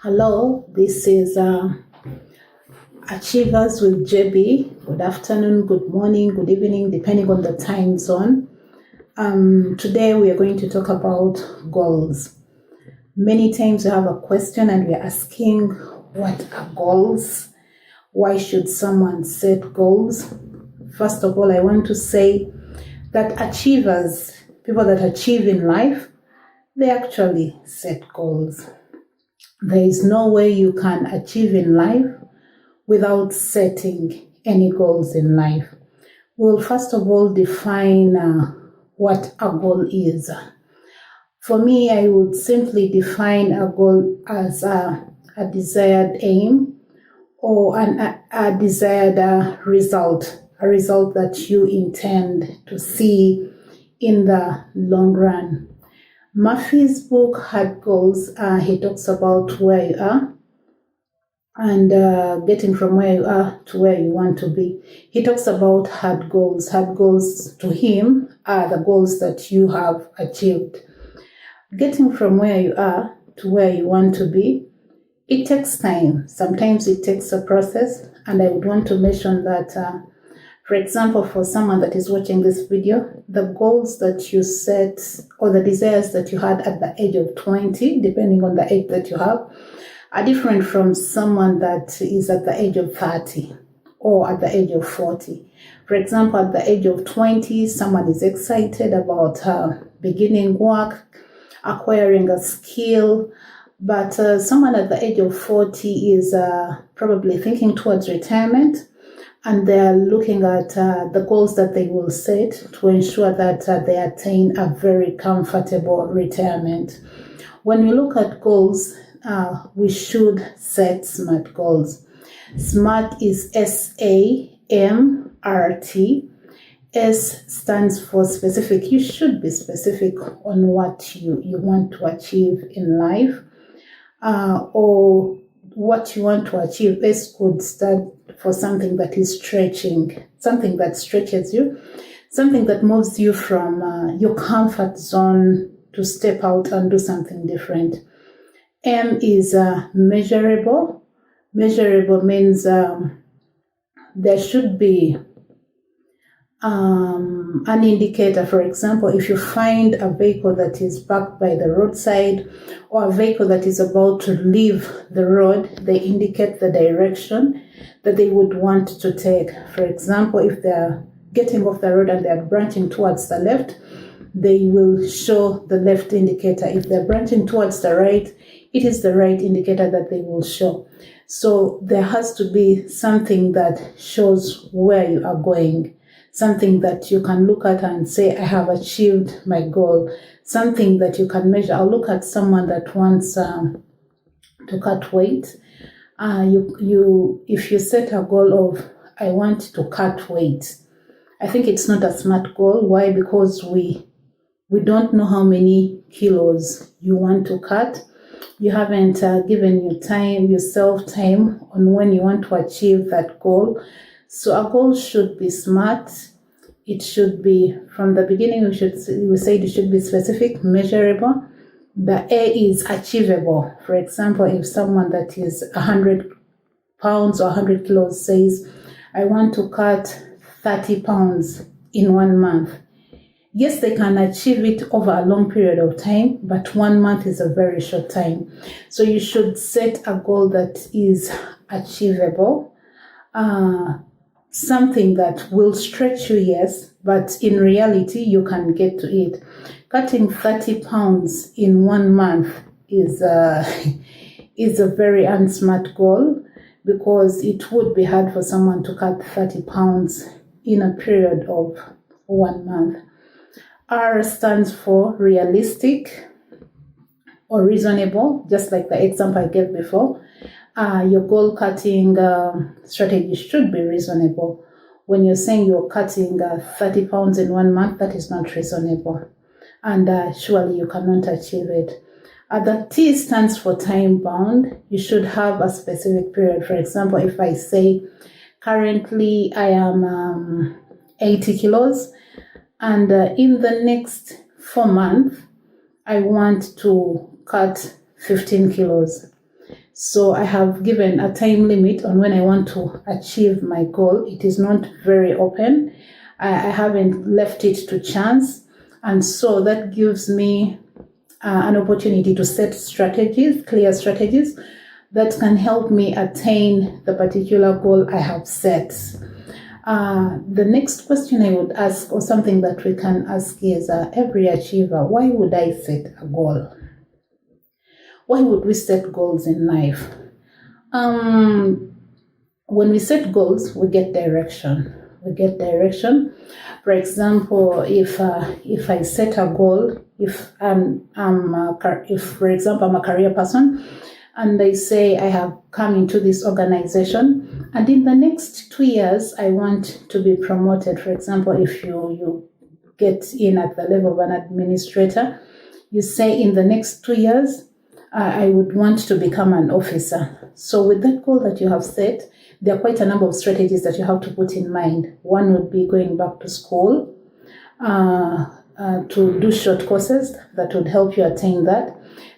Hello, this is Achievers with JB. Good afternoon, good morning, good evening, depending on the time zone. Today we are going to talk about goals. Many times we have a question and we are asking, what are goals? Why should someone set goals? First of all, I want to say that achievers, people that achieve in life, they actually set goals. There is no way you can achieve in life without setting any goals in life. We'll first of all define what a goal is. For me, I would simply define a goal as a desired aim or a desired result, a result that you intend to see in the long run. Murphy's book, Hard Goals, he talks about where you are and getting from where you are to where you want to be. He talks about hard goals. Hard goals to him are the goals that you have achieved. Getting from where you are to where you want to be, it takes time. Sometimes it takes a process, and I would want to mention that for example, for someone that is watching this video, the goals that you set or the desires that you had at the age of 20, depending on the age that you have, are different from someone that is at the age of 30 or at the age of 40. For example, at the age of 20, someone is excited about beginning work, acquiring a skill, but someone at the age of 40 is probably thinking towards retirement. And they're looking at the goals that they will set to ensure that they attain a very comfortable retirement. When we look at goals, we should set SMART goals. SMART is SAMRT. S stands for specific. You should be specific on what you want to achieve in life or what you want to achieve. S could stand for something that is stretching, something that stretches you, something that moves you from your comfort zone to step out and do something different. M is measurable. Measurable means there should be an indicator. For example, if you find a vehicle that is parked by the roadside or a vehicle that is about to leave the road, they indicate the direction that they would want to take. For example, if they're getting off the road and they're branching towards the left, they will show the left indicator. If they're branching towards the right, it is the right indicator that they will show. So there has to be something that shows where you are going, something that you can look at and say, I have achieved my goal, something that you can measure. I'll look at someone that wants to cut weight. If you set a goal of, I want to cut weight, I think it's not a SMART goal. Why? Because we don't know how many kilos you want to cut. You haven't given yourself time on when you want to achieve that goal. So a goal should be SMART. It should be, from the beginning, we said it should be specific, measurable. The A is achievable. For example, if someone that is 100 pounds or 100 kilos says, I want to cut 30 pounds in 1 month. Yes, they can achieve it over a long period of time, but 1 month is a very short time. So you should set a goal that is achievable, something that will stretch you, yes, but in reality, you can get to it. Cutting 30 pounds in 1 month is a very unsmart goal, because it would be hard for someone to cut 30 pounds in a period of 1 month. R stands for realistic or reasonable, just like the example I gave before. Your goal cutting strategy should be reasonable. When you're saying you're cutting 30 pounds in 1 month, that is not reasonable. And surely you cannot achieve it. The T stands for time bound. You should have a specific period. For example, if I say currently I am 80 kilos, and in the next 4 months, I want to cut 15 kilos. So I have given a time limit on when I want to achieve my goal. It is not very open. I haven't left it to chance. And so that gives me an opportunity to set strategies, clear strategies that can help me attain the particular goal I have set. The next question I would ask, or something that we can ask, is every achiever, why would I set a goal? Why would we set goals in life? When we set goals, we get direction. For example, if I set a goal, if for example I'm a career person, and I say I have come into this organization, and in the next 2 years I want to be promoted. For example, if you get in at the level of an administrator, you say in the next 2 years I would want to become an officer. So with that goal that you have set, there are quite a number of strategies that you have to put in mind. One would be going back to school to do short courses that would help you attain that.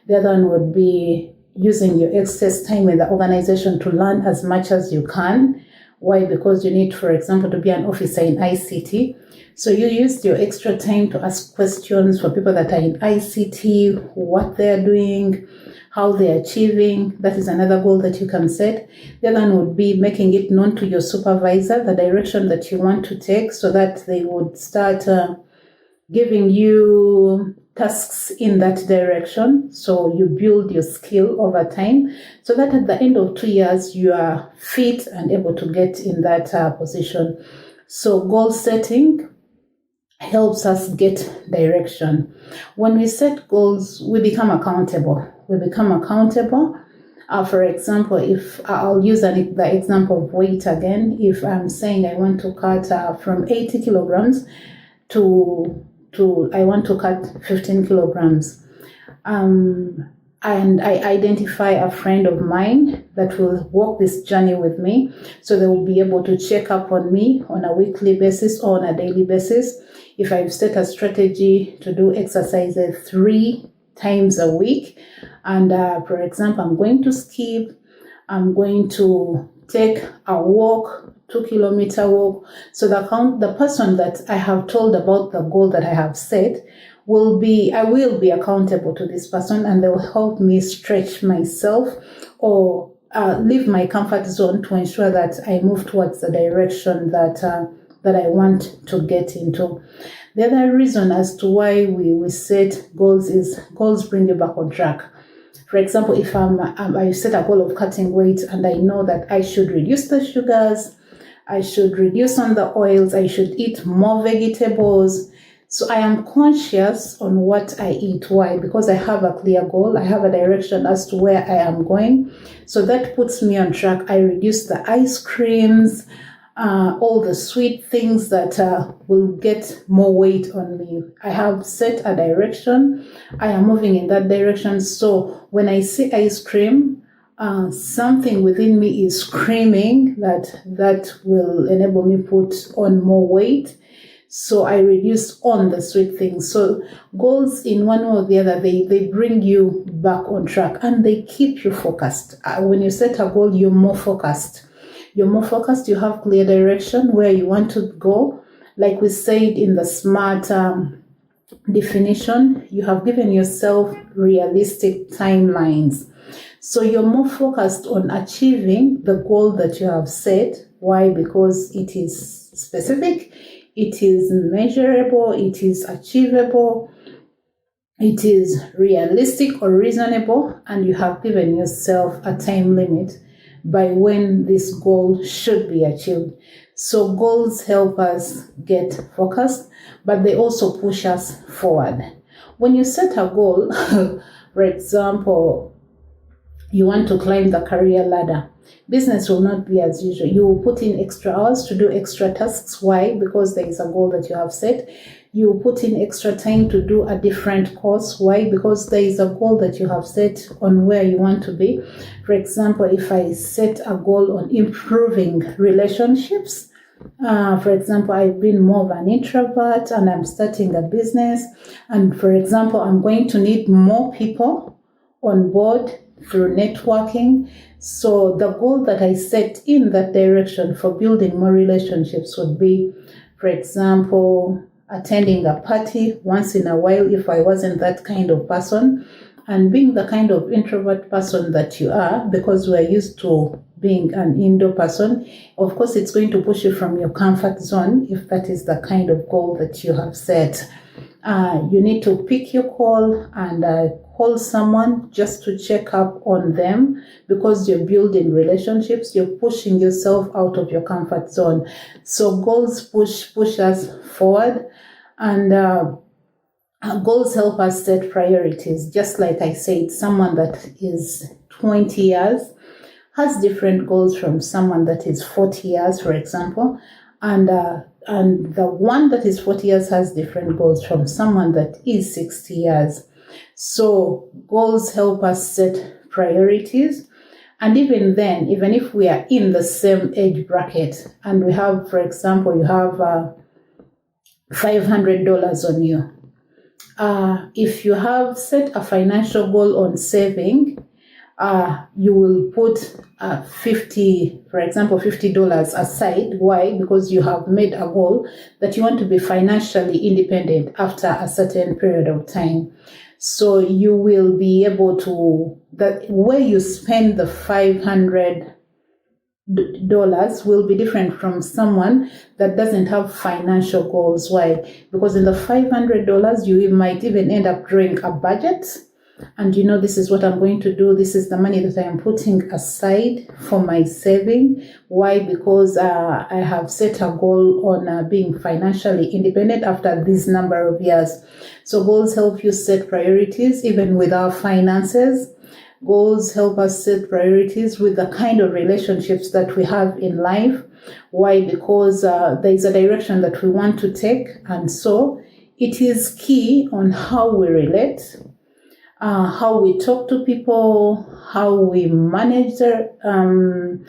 The other one would be using your excess time in the organization to learn as much as you can. Why? Because you need, for example, to be an officer in ICT. So you use your extra time to ask questions for people that are in ICT, what they're doing, how they're achieving. That is another goal that you can set. The other one would be making it known to your supervisor, the direction that you want to take, so that they would start giving you tasks in that direction. So you build your skill over time, so that at the end of 2 years, you are fit and able to get in that position. So goal setting helps us get direction. When we set goals, we become accountable. For example, if I'll use the example of weight again, if I'm saying I want to cut from 80 kilograms to I want to cut 15 kilograms, and I identify a friend of mine that will walk this journey with me, so they will be able to check up on me on a weekly basis or on a daily basis. If I've set a strategy to do exercises 3 times a week, and for example, I'm going to skip, I'm going to take a walk, 2-kilometer walk. So the person that I have told about the goal that I have set I will be accountable to this person, and they will help me stretch myself or leave my comfort zone to ensure that I move towards the direction that I want to get into. The other reason as to why we set goals is goals bring you back on track. For example, if I set a goal of cutting weight and I know that I should reduce the sugars, I should reduce on the oils, I should eat more vegetables. So I am conscious on what I eat. Why? Because I have a clear goal. I have a direction as to where I am going. So that puts me on track. I reduce the ice creams, all the sweet things that will get more weight on me. I have set a direction. I am moving in that direction. So when I see ice cream, something within me is screaming that will enable me put on more weight. So I reduce on the sweet things. So goals in one way or the other, they bring you back on track and they keep you focused. When you set a goal, you're more focused. You have clear direction where you want to go. Like we said in the SMART definition, you have given yourself realistic timelines. So you're more focused on achieving the goal that you have set. Why? Because it is specific, it is measurable, it is achievable, it is realistic or reasonable, and you have given yourself a time limit by when this goal should be achieved. So goals help us get focused, but they also push us forward. When you set a goal, for example, you want to climb the career ladder, business will not be as usual. You will put in extra hours to do extra tasks. Why? Because there is a goal that you have set. You will put in extra time to do a different course. Why? Because there is a goal that you have set on where you want to be. For example, if I set a goal on improving relationships, for example, I've been more of an introvert and I'm starting a business. And for example, I'm going to need more people on board through networking. So the goal that I set in that direction for building more relationships would be, for example, attending a party once in a while if I wasn't that kind of person, and being the kind of introvert person that you are, because we're used to being an indoor person. Of course, it's going to push you from your comfort zone if that is the kind of goal that you have set. You need to pick your call and call someone just to check up on them, because you're building relationships, you're pushing yourself out of your comfort zone. So goals push us forward, and goals help us set priorities. Just like I said, someone that is 20 years has different goals from someone that is 40 years, for example, and the one that is 40 years has different goals from someone that is 60 years. So goals help us set priorities. And even then, even if we are in the same age bracket and we have, for example, you have $500 on you. If you have set a financial goal on saving, you will put $50 aside. Why? Because you have made a goal that you want to be financially independent after a certain period of time. So you will be able to, that where you spend the $500 will be different from someone that doesn't have financial goals. Why? Because in the $500, you might even end up drawing a budget. And this is what I'm going to do. This is the money that I am putting aside for my saving. Why? Because I have set a goal on being financially independent after this number of years. So goals help you set priorities even with our finances. Goals help us set priorities with the kind of relationships that we have in life. Why? Because there is a direction that we want to take. And so it is key on how we relate, how we talk to people, how we manage the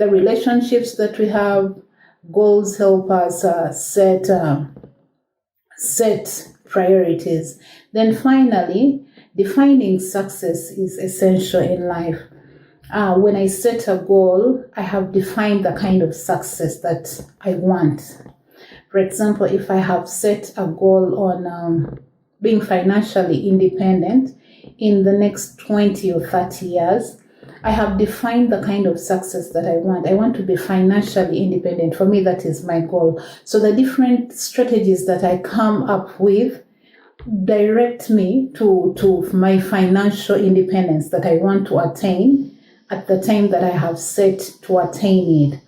relationships that we have. Goals help us set priorities. Then finally, defining success is essential in life. When I set a goal, I have defined the kind of success that I want. For example, if I have set a goal on being financially independent in the next 20 or 30 years, I have defined the kind of success that I want. I want to be financially independent. For me, that is my goal. So the different strategies that I come up with direct me to my financial independence that I want to attain at the time that I have set to attain it.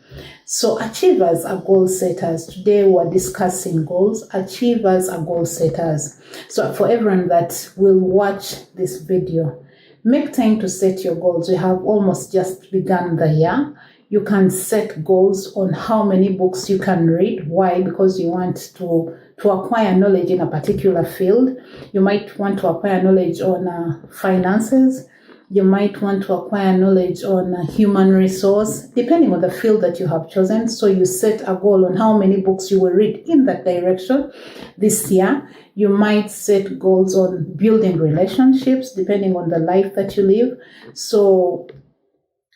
So achievers are goal setters. Today we're discussing goals. Achievers are goal setters. So for everyone that will watch this video, make time to set your goals. We have almost just begun the year. You can set goals on how many books you can read. Why? Because you want to acquire knowledge in a particular field. You might want to acquire knowledge on finances. You might want to acquire knowledge on human resource, depending on the field that you have chosen. So you set a goal on how many books you will read in that direction this year. You might set goals on building relationships, depending on the life that you live. So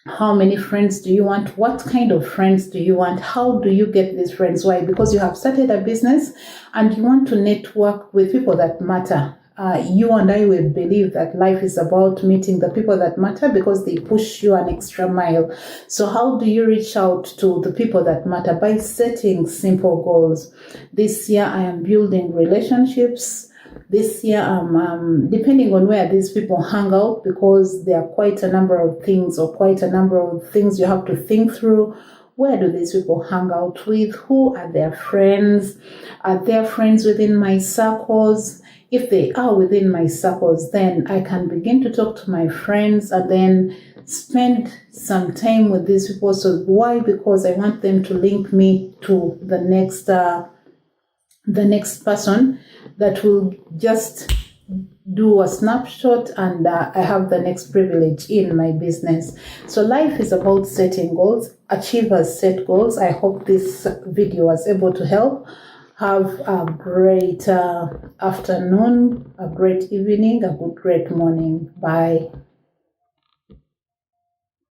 how many friends do you want? What kind of friends do you want? How do you get these friends? Why? Because you have started a business and you want to network with people that matter. You and I will believe that life is about meeting the people that matter because they push you an extra mile. So how do you reach out to the people that matter? By setting simple goals. This year I am building relationships. This year, depending on where these people hang out, because there are quite a number of things you have to think through. Where do these people hang out with? Who are their friends? Are their friends within my circles? If they are within my circles, then I can begin to talk to my friends and then spend some time with these people. So why? Because I want them to link me to the next person that will just do a snapshot, and I have the next privilege in my business. So life is about setting goals. Achievers set goals. I hope this video was able to help. Have a great afternoon, a great evening, a great morning. Bye.